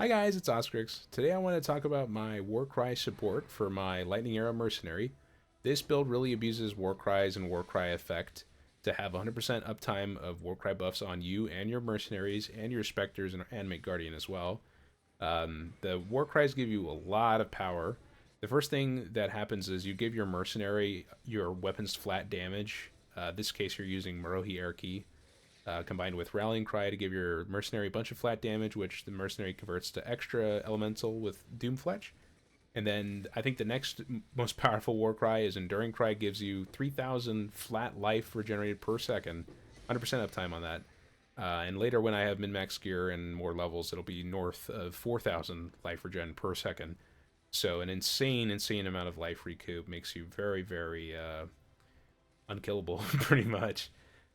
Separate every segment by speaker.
Speaker 1: Hi guys, it's Oscrix. Today I want to talk about my Warcry support for my Lightning Arrow Mercenary. This build really abuses Warcries and Warcry effect to have 100% uptime of Warcry buffs on you and your Mercenaries and your Spectres and Animate Guardian as well. The Warcries give you a lot of power. The first thing that happens is you give your Mercenary your weapons flat damage. This case you're using Merc combined with Rallying Cry to give your Mercenary a bunch of flat damage, which the Mercenary converts to extra elemental with Doomfletch. And then I think the next most powerful War Cry is Enduring Cry, gives you 3,000 flat life regenerated per second, 100% uptime on that. And later, when I have min-max gear and more levels, it'll be north of 4,000 life regen per second. So an insane amount of life recoup makes you very unkillable, pretty much.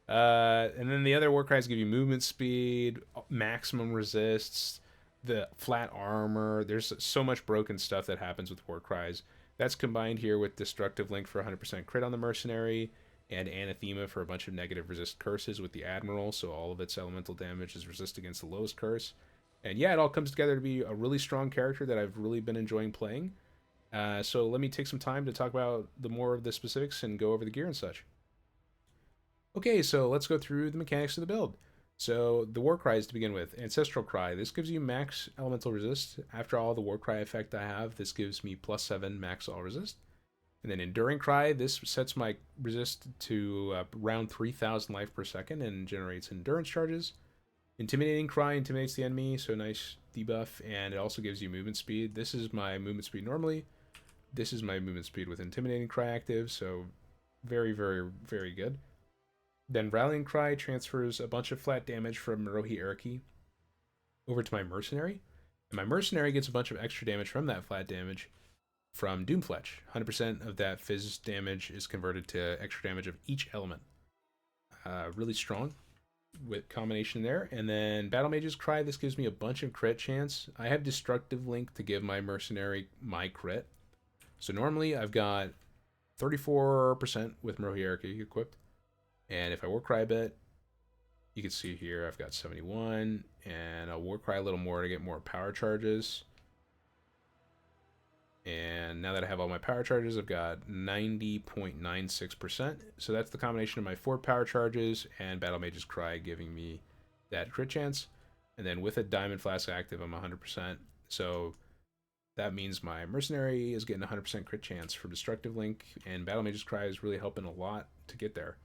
Speaker 1: And then the other war cries give you movement speed, maximum resists, the flat armor. There's so much broken stuff that happens with war cries. That's combined here with Destructive Link for 100% crit on the Mercenary, and Anathema for a bunch of negative resist curses with the Admiral, so all of its elemental damage is resist against the lowest curse. And yeah, it all comes together to be a really strong character that I've really been enjoying playing. So let me take some time to talk about the more of the specifics and go over the gear and such. Okay, so let's go through the mechanics of the build. So the War Cries to begin with. Ancestral Cry. This gives you max elemental resist. After all the War Cry effect I have, this gives me +7 max all resist. And then Enduring Cry, this sets my resist to around 3,000 life per second and generates endurance charges. Intimidating Cry intimidates the enemy, so nice debuff, and it also gives you movement speed. This is my movement speed normally. This is my movement speed with Intimidating Cry active, so very good. Then Rallying Cry transfers a bunch of flat damage from Merc over to my Mercenary. And my Mercenary gets a bunch of extra damage from that flat damage from Doomfletch. 100% of that fizz damage is converted to extra damage of each element. Really strong with combination there. And then Battle Mage's Cry, this gives me a bunch of crit chance. I have Destructive Link to give my Mercenary my crit. So normally I've got 34% with Merc equipped. And if I War Cry a bit, you can see here I've got 71, and I'll War Cry a little more to get more power charges. And now that I have all my power charges, I've got 90.96%. So that's the combination of my 4 power charges and Battle Mage's Cry giving me that crit chance. And then with a Diamond Flask active, I'm 100%. So that means my Mercenary is getting 100% crit chance for Destructive Link, and Battle Mage's Cry is really helping a lot to get there.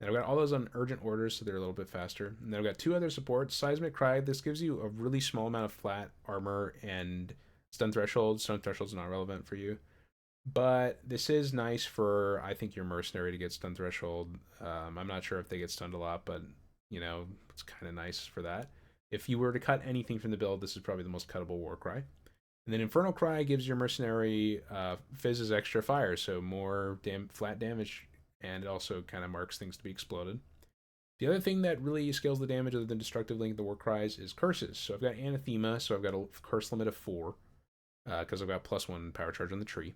Speaker 1: And I've got all those on urgent orders, so they're a little bit faster. And then I've got 2 other supports. Seismic Cry, this gives you a really small amount of flat armor and stun threshold. Stun threshold's not relevant for you. But this is nice for, I think, your Mercenary to get stun threshold. I'm not sure if they get stunned a lot, but, you know, it's kind of nice for that. If you were to cut anything from the build, this is probably the most cuttable War Cry. And then Infernal Cry gives your Mercenary fizzes extra fire, so more flat damage, and it also kind of marks things to be exploded. The other thing that really scales the damage other than Destructive Link, the War Cries, is curses. So I've got Anathema, so I've got a curse limit of 4, because I've got +1 power charge on the tree.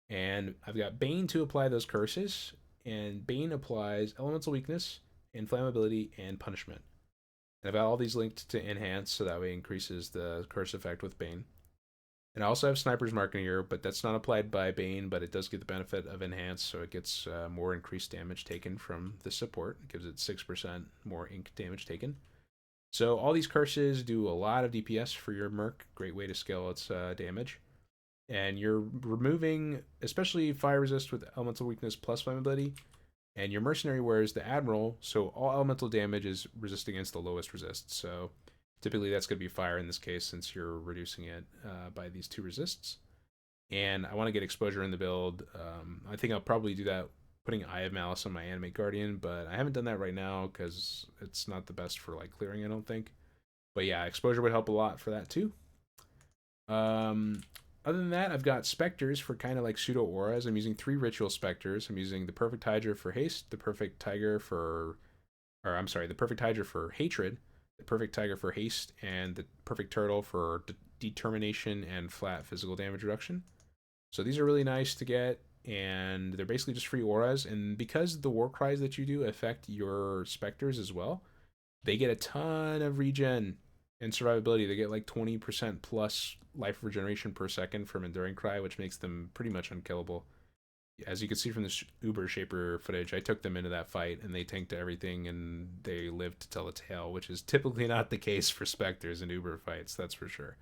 Speaker 1: And I've got Bane to apply those curses, and Bane applies Elemental Weakness, Inflammability, and Punishment. And I've got all these linked to Enhance, so that way it increases the curse effect with Bane. And I also have Sniper's Marking here, but that's not applied by Bane, but it does get the benefit of Enhance, so it gets more increased damage taken from the support. It gives it 6% more ink damage taken. So all these curses do a lot of DPS for your Merc. Great way to scale its damage. And you're removing, especially Fire Resist with Elemental Weakness plus Flammability. And your Mercenary wears the Admiral, so all elemental damage is resist against the lowest resist. So typically that's going to be fire in this case since you're reducing it by these 2 resists. And I want to get exposure in the build. I think I'll probably do that putting Eye of Malice on my Animate Guardian, but I haven't done that right now because it's not the best for like clearing, I don't think. But yeah, exposure would help a lot for that too. Other than that, I've got Spectres for kind of like pseudo auras. I'm using 3 Ritual Spectres. I'm using the Perfect Hydra for haste, the Perfect Tiger for, the Perfect Hydra for hatred, the Perfect Tiger for haste, and the Perfect Turtle for determination and flat physical damage reduction. So these are really nice to get, and they're basically just free auras. And because the War Cries that you do affect your Spectres as well, they get a ton of regen. And survivability, they get like 20% plus life regeneration per second from Enduring Cry, which makes them pretty much unkillable. As you can see from this Uber Shaper footage, I took them into that fight and they tanked everything and they lived to tell the tale, which is typically not the case for Spectres and Uber fights, that's for sure.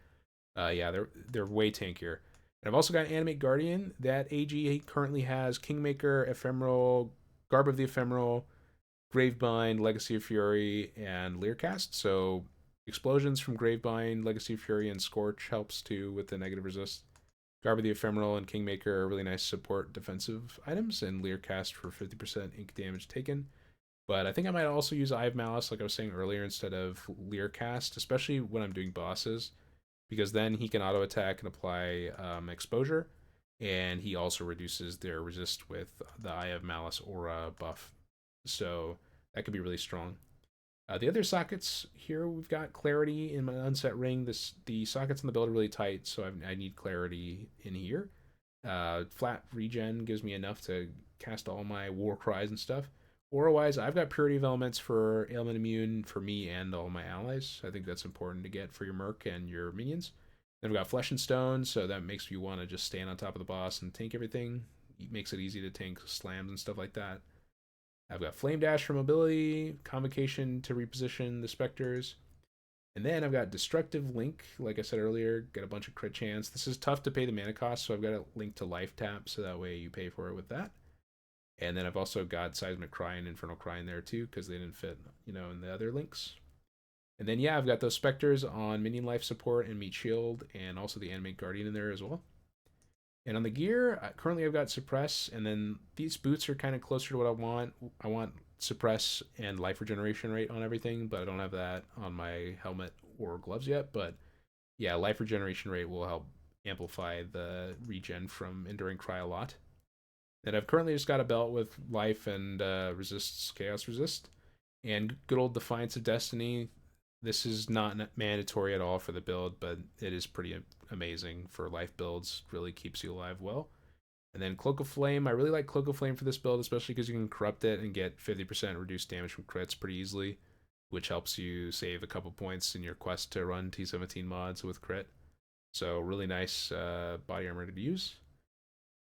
Speaker 1: Yeah, they're way tankier. And I've also got Animate Guardian. That AG currently has Kingmaker, Ephemeral, Garb of the Ephemeral, Gravebind, Legacy of Fury, and Learcast. So explosions from Gravebind, Legacy of Fury, and Scorch helps too with the negative resist. Garb of the Ephemeral and Kingmaker are really nice support defensive items, and Learcast for 50% ink damage taken. But I think I might also use Eye of Malice, like I was saying earlier, instead of Learcast, especially when I'm doing bosses, because then he can auto attack and apply exposure, and he also reduces their resist with the Eye of Malice aura buff. So that could be really strong. The other sockets here, we've got clarity in my unset ring. The sockets in the build are really tight, so I need clarity in here. Flat regen gives me enough to cast all my war cries and stuff. Aura wise, I've got purity of elements for ailment immune for me and all my allies. I think that's important to get for your Merc and your minions. Then we've got flesh and stone, so that makes you want to just stand on top of the boss and tank everything. It makes it easy to tank slams and stuff like that. I've got Flame Dash for mobility, Convocation to reposition the Spectres, and then I've got Destructive Link, like I said earlier, get a bunch of crit chance. This is tough to pay the mana cost, so I've got a link to Life Tap, so that way you pay for it with that. And then I've also got Seismic Cry and Infernal Cry in there too, because they didn't fit, in the other links. And then yeah, I've got those Spectres on Minion Life Support and Meat Shield, and also the Animate Guardian in there as well. And on the gear, currently I've got Suppress, and then these boots are kind of closer to what I want. I want Suppress and Life Regeneration rate on everything, but I don't have that on my helmet or gloves yet. But yeah, Life Regeneration rate will help amplify the regen from Enduring Cry a lot. And I've currently just got a belt with Life and Resists, Chaos Resist, and good old Defiance of Destiny. This is not mandatory at all for the build, but it is pretty amazing for life builds. Really keeps you alive well. And then Cloak of Flame. I really like Cloak of Flame for this build, especially because you can corrupt it and get 50% reduced damage from crits pretty easily, which helps you save a couple points in your quest to run T17 mods with crit. So really nice body armor to use.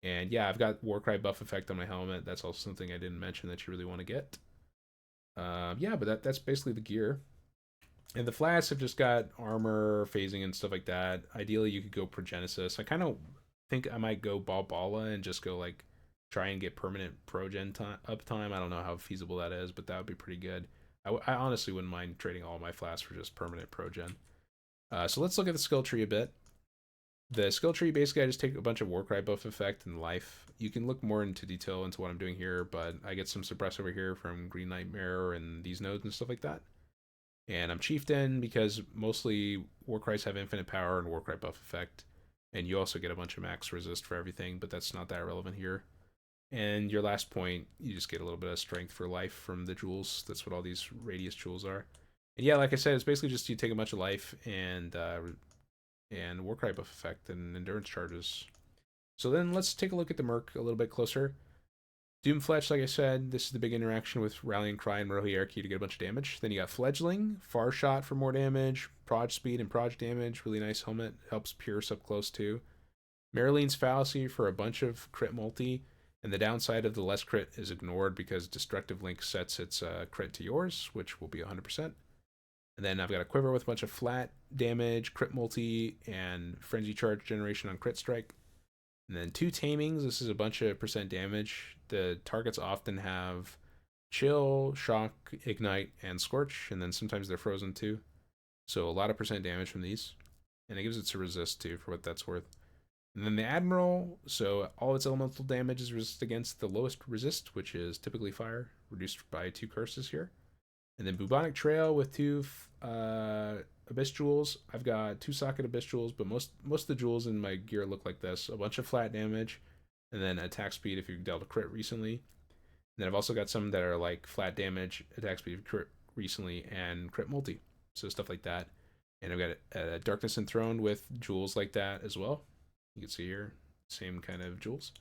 Speaker 1: And yeah, I've got Warcry buff effect on my helmet. That's also something I didn't mention that you really want to get. Yeah, but that's basically the gear. And the flats have just got armor, phasing, and stuff like that. Ideally, you could go Progenesis. I kind of think I might go Balbala and just go like try and get permanent progen uptime. I don't know how feasible that is, but that would be pretty good. I honestly wouldn't mind trading all my flats for just permanent progen. So let's look at the skill tree a bit. The skill tree, basically, I just take a bunch of Warcry buff effect and life. You can look more into detail into what I'm doing here, but I get some suppress over here from Green Nightmare and these nodes and stuff like that. And I'm Chieftain because mostly Warcries have infinite power and Warcry buff effect. And you also get a bunch of max resist for everything, but that's not that relevant here. And your last point, you just get a little bit of strength for life from the jewels. That's what all these radius jewels are. And yeah, like I said, it's basically just you take a bunch of life and Warcry buff effect and endurance charges. So then let's take a look at the Merc a little bit closer. Doomfletch, like I said, this is the big interaction with Rallying Cry and Murloc Hierarchy to get a bunch of damage. Then you got Fledgling, Far Shot for more damage, Proj Speed and Proj damage, really nice helmet, helps pierce up close too. Maralene's Fallacy for a bunch of crit multi, and the downside of the less crit is ignored because Destructive Link sets its crit to yours, which will be 100%. And then I've got a Quiver with a bunch of flat damage, crit multi, and Frenzy Charge generation on crit strike. And then 2 Tamings, this is a bunch of percent damage. The targets often have Chill, Shock, Ignite, and Scorch, and then sometimes they're frozen too. So a lot of percent damage from these. And it gives it to resist too, for what that's worth. And then the Admiral, so all its elemental damage is resist against the lowest resist, which is typically fire, reduced by 2 curses here. And then Bubonic Trail with 2 Abyss Jewels. I've got 2 Socket Abyss Jewels, but most of the jewels in my gear look like this. A bunch of flat damage, and then attack speed if you've dealt a crit recently. And then I've also got some that are like flat damage, attack speed if you crit recently, and crit multi. So stuff like that. And I've got Darkness Enthroned with jewels like that as well. You can see here, same kind of jewels.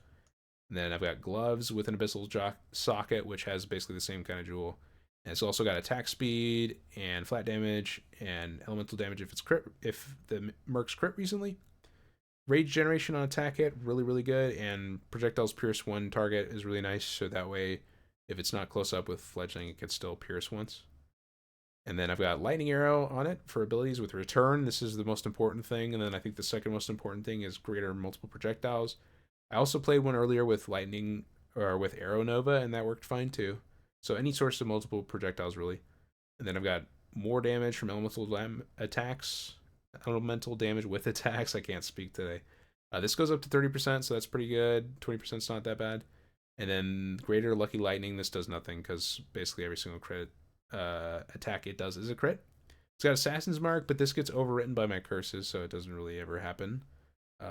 Speaker 1: And then I've got Gloves with an Abyssal Socket, which has basically the same kind of jewel. And it's also got attack speed and flat damage and elemental damage if it's crit, if the Merc's crit recently. Rage generation on attack hit, really, really good. And projectiles pierce one target is really nice. So that way, if it's not close up with fledgling, it can still pierce once. And then I've got lightning arrow on it for abilities with return. This is the most important thing. And then I think the second most important thing is greater multiple projectiles. I also played one earlier with lightning or with arrow nova, and that worked fine too. So any source of multiple projectiles really. And then I've got more damage from attacks, elemental damage with attacks. I can't speak today. This goes up to 30%, so that's pretty good. 20% is not that bad. And then greater lucky lightning. This does nothing because basically every single crit attack it does is a crit. It's got Assassin's Mark, but this gets overwritten by my curses, so it doesn't really ever happen.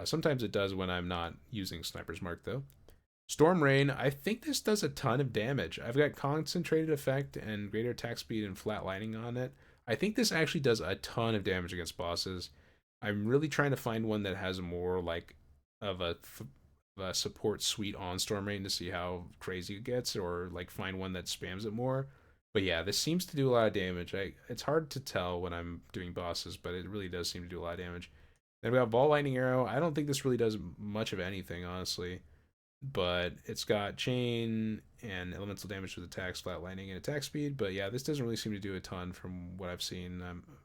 Speaker 1: Sometimes it does when I'm not using Sniper's Mark, though. Storm Rain, I think this does a ton of damage. I've got concentrated effect and greater attack speed and flat lightning on it. I think this actually does a ton of damage against bosses. I'm really trying to find one that has more like of a support suite on Storm Rain to see how crazy it gets, or like find one that spams it more. But yeah, this seems to do a lot of damage. It's hard to tell when I'm doing bosses, but it really does seem to do a lot of damage. Then we got Ball Lightning Arrow. I don't think this really does much of anything, honestly. But it's got chain and elemental damage with attacks, flat lightning, and attack speed. But yeah, this doesn't really seem to do a ton from what I've seen.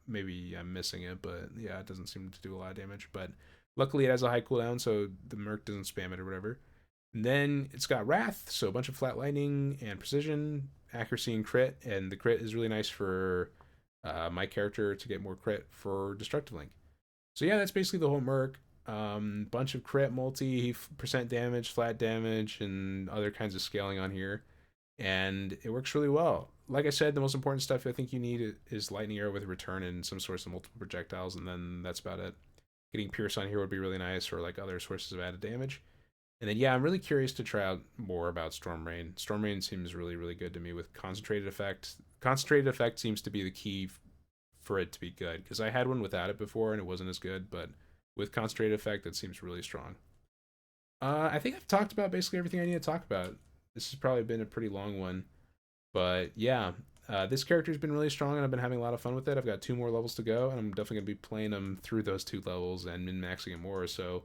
Speaker 1: Maybe I'm missing it, but yeah, it doesn't seem to do a lot of damage. But luckily, it has a high cooldown, so the Merc doesn't spam it or whatever. And then it's got Wrath, so a bunch of flat lightning and precision, accuracy, and crit. And the crit is really nice for my character to get more crit for Destructive Link. So yeah, that's basically the whole Merc. Bunch of crit, multi percent damage, flat damage, and other kinds of scaling on here, and it works really well. Like I said, the most important stuff I think you need is lightning arrow with return and some source of multiple projectiles, and then that's about it. Getting pierce on here would be really nice, or like other sources of added damage. And then yeah, I'm really curious to try out more about Storm Rain. Storm Rain seems really, really good to me with concentrated effect. Concentrated effect seems to be the key for it to be good, because I had one without it before and it wasn't as good, but with concentrated effect, it seems really strong. I think I've talked about basically everything I need to talk about. This has probably been a pretty long one, but yeah, this character's been really strong, and I've been having a lot of fun with it. I've got 2 more levels to go, and I'm definitely gonna be playing them through those 2 levels and min maxing it more. So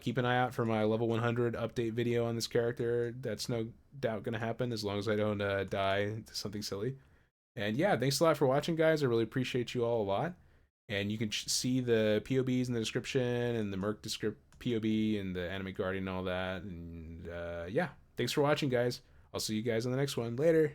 Speaker 1: keep an eye out for my level 100 update video on this character. That's no doubt gonna happen as long as I don't die to something silly. And yeah, thanks a lot for watching, guys. I really appreciate you all a lot. And you can see the POBs in the description, and the Merc POB and the Animate Guardian and all that. And yeah, thanks for watching, guys. I'll see you guys in the next one. Later.